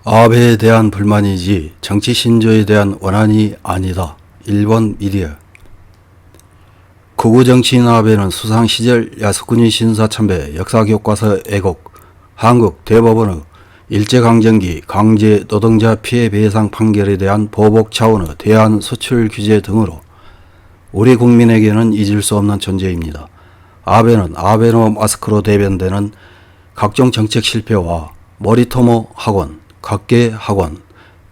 아베에 대한 불만이지 정치 신조에 대한 원한이 아니다. 일본 미디어. 극우 정치인 아베는 수상시절 야스쿠니 신사참배 역사교과서 애곡, 한국 대법원의 일제강점기 강제 노동자 피해 배상 판결에 대한 보복 차원의 대안 수출 규제 등으로 우리 국민에게는 잊을 수 없는 존재입니다. 아베는 아베노 마스크로 대변되는 각종 정책 실패와 모리토모 학원, 각계 학원,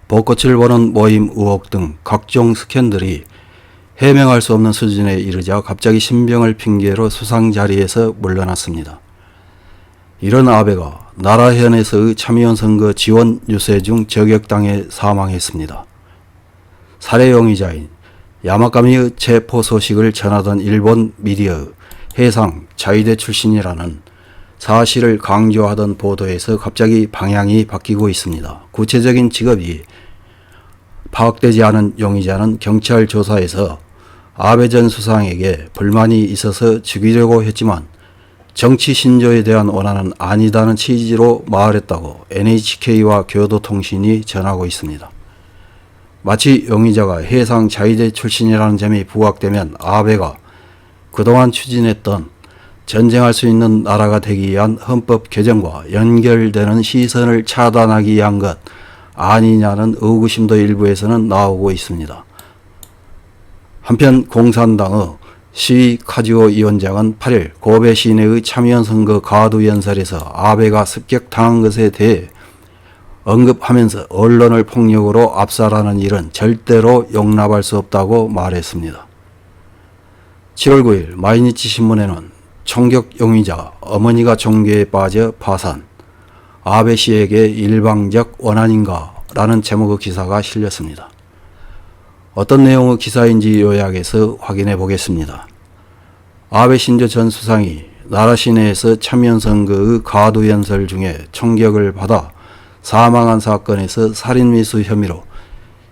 벚꽃을 보는 모임 의혹 등 각종 스캔들이 해명할 수 없는 수준에 이르자 갑자기 신병을 핑계로 수상 자리에서 물러났습니다. 이런 아베가 나라현에서의 참의원 선거 지원 유세 중 저격당해 사망했습니다. 살해 용의자인 야마가미의 체포 소식을 전하던 일본 미디어의 해상 자위대 출신이라는 사실을 강조하던 보도에서 갑자기 방향이 바뀌고 있습니다. 구체적인 직업이 파악되지 않은 용의자는 경찰 조사에서 아베 전 수상에게 불만이 있어서 죽이려고 했지만 정치 신조에 대한 원한은 아니다는 취지로 말했다고 NHK와 교도통신이 전하고 있습니다. 마치 용의자가 해상 자위대 출신이라는 점이 부각되면 아베가 그동안 추진했던 전쟁할 수 있는 나라가 되기 위한 헌법 개정과 연결되는 시선을 차단하기 위한 것 아니냐는 의구심도 일부에서는 나오고 있습니다. 한편 공산당의 시위 카지오 위원장은 8일 고베 시내의 참의원 선거 가두연설에서 아베가 습격당한 것에 대해 언급하면서 언론을 폭력으로 압살하는 일은 절대로 용납할 수 없다고 말했습니다. 7월 9일 마이니치 신문에는 총격 용의자 어머니가 종교에 빠져 파산, 아베 씨에게 일방적 원한인가 라는 제목의 기사가 실렸습니다. 어떤 내용의 기사인지 요약해서 확인해 보겠습니다. 아베 신조 전 수상이 나라 시내에서 참여연 선거의 가두연설 중에 총격을 받아 사망한 사건에서 살인미수 혐의로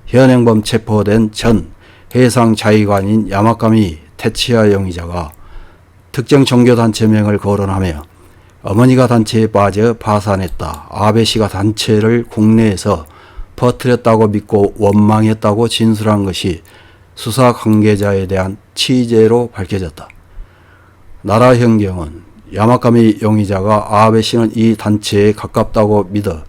현행범 체포된 전 해상자위관인 야마가미 테치야 용의자가 특정 종교단체명을 거론하며 어머니가 단체에 빠져 파산했다. 아베 씨가 단체를 국내에서 퍼뜨렸다고 믿고 원망했다고 진술한 것이 수사 관계자에 대한 취재로 밝혀졌다. 나라 현경은 야마가미 용의자가 아베 씨는 이 단체에 가깝다고 믿어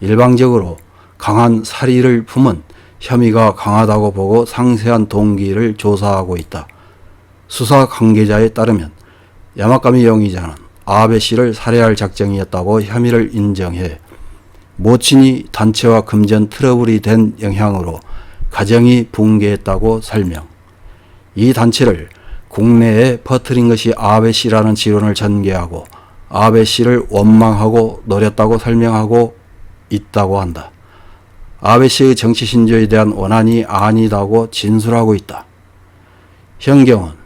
일방적으로 강한 살의를 품은 혐의가 강하다고 보고 상세한 동기를 조사하고 있다. 수사 관계자에 따르면 야마가미 용의자는 아베 씨를 살해할 작정이었다고 혐의를 인정해 모친이 단체와 금전 트러블이 된 영향으로 가정이 붕괴했다고 설명. 이 단체를 국내에 퍼뜨린 것이 아베 씨라는 지론을 전개하고 아베 씨를 원망하고 노렸다고 설명하고 있다고 한다. 아베 씨의 정치 신조에 대한 원한이 아니다고 진술하고 있다. 현경은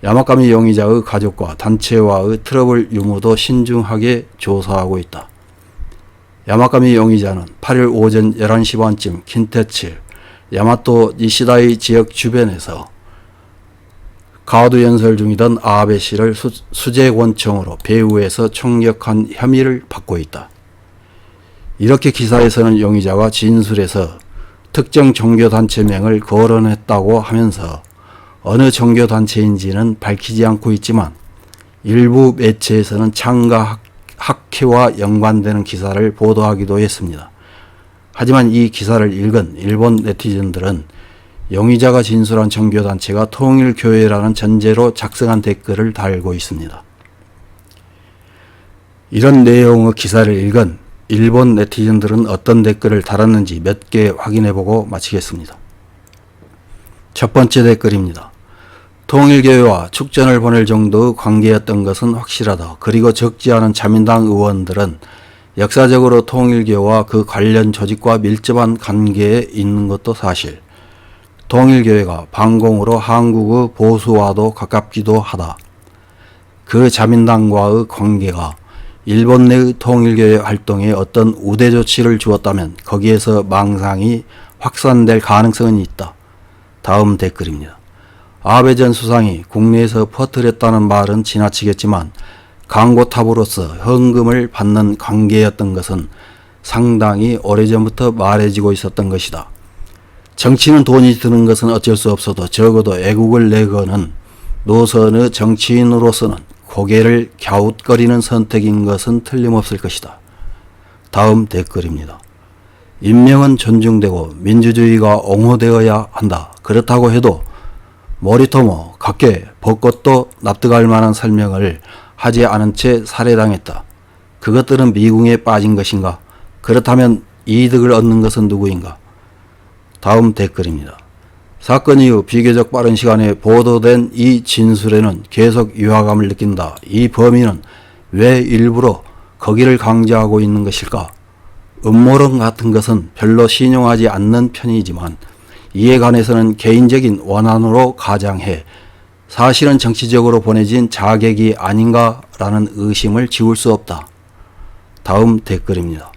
야마가미 용의자의 가족과 단체와의 트러블 유무도 신중하게 조사하고 있다. 야마가미 용의자는 8일 오전 11시 반쯤 킨테츠, 야마토 니시다이 지역 주변에서 가두연설 중이던 아베 씨를 수재권총으로 배후에서 총격한 혐의를 받고 있다. 이렇게 기사에서는 용의자가 진술에서 특정 종교단체명을 거론했다고 하면서 어느 종교단체인지는 밝히지 않고 있지만 일부 매체에서는 창가 학회와 연관되는 기사를 보도하기도 했습니다. 하지만 이 기사를 읽은 일본 네티즌들은 용의자가 진술한 종교단체가 통일교회라는 전제로 작성한 댓글을 달고 있습니다. 이런 내용의 기사를 읽은 일본 네티즌들은 어떤 댓글을 달았는지 몇 개 확인해보고 마치겠습니다. 첫 번째 댓글입니다. 통일교회와 축전을 보낼 정도의 관계였던 것은 확실하다. 그리고 적지 않은 자민당 의원들은 역사적으로 통일교와 그 관련 조직과 밀접한 관계에 있는 것도 사실. 통일교회가 반공으로 한국의 보수와도 가깝기도 하다. 그 자민당과의 관계가 일본 내의 통일교회 활동에 어떤 우대 조치를 주었다면 거기에서 망상이 확산될 가능성은 있다. 다음 댓글입니다. 아베 전 수상이 국내에서 퍼뜨렸다는 말은 지나치겠지만 광고탑으로서 헌금을 받는 관계였던 것은 상당히 오래전부터 말해지고 있었던 것이다. 정치는 돈이 드는 것은 어쩔 수 없어도 적어도 애국을 내거는 노선의 정치인으로서는 고개를 갸웃거리는 선택인 것은 틀림없을 것이다. 다음 댓글입니다. 인명은 존중되고 민주주의가 옹호되어야 한다. 그렇다고 해도 모리토모, 각계, 벚꽃도 납득할 만한 설명을 하지 않은 채 살해당했다. 그것들은 미궁에 빠진 것인가? 그렇다면 이득을 얻는 것은 누구인가? 다음 댓글입니다. 사건 이후 비교적 빠른 시간에 보도된 이 진술에는 계속 유화감을 느낀다. 이 범인은 왜 일부러 거기를 강조하고 있는 것일까? 음모론 같은 것은 별로 신용하지 않는 편이지만 이에 관해서는 개인적인 원한으로 가장해 사실은 정치적으로 보내진 자객이 아닌가라는 의심을 지울 수 없다. 다음 댓글입니다.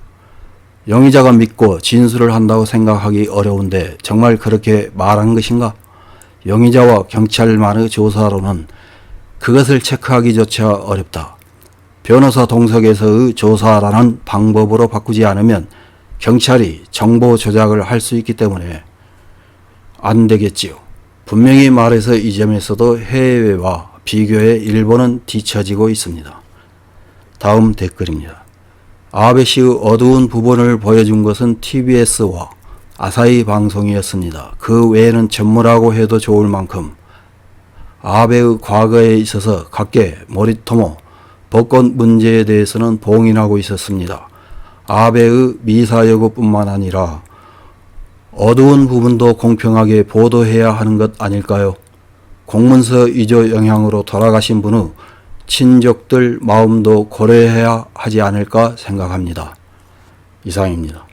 용의자가 믿고 진술을 한다고 생각하기 어려운데 정말 그렇게 말한 것인가? 용의자와 경찰만의 조사로는 그것을 체크하기조차 어렵다. 변호사 동석에서의 조사라는 방법으로 바꾸지 않으면 경찰이 정보 조작을 할 수 있기 때문에 안 되겠지요. 분명히 말해서 이 점에서도 해외와 비교해 일본은 뒤처지고 있습니다. 다음 댓글입니다. 아베 씨의 어두운 부분을 보여준 것은 TBS와 아사히 방송이었습니다. 그 외에는 전무라고 해도 좋을 만큼 아베의 과거에 있어서 각계 모리토모 벚꽃 문제에 대해서는 봉인하고 있었습니다. 아베의 미사 여부뿐만 아니라 어두운 부분도 공평하게 보도해야 하는 것 아닐까요? 공문서 위조 영향으로 돌아가신 분의 친족들 마음도 고려해야 하지 않을까 생각합니다. 이상입니다.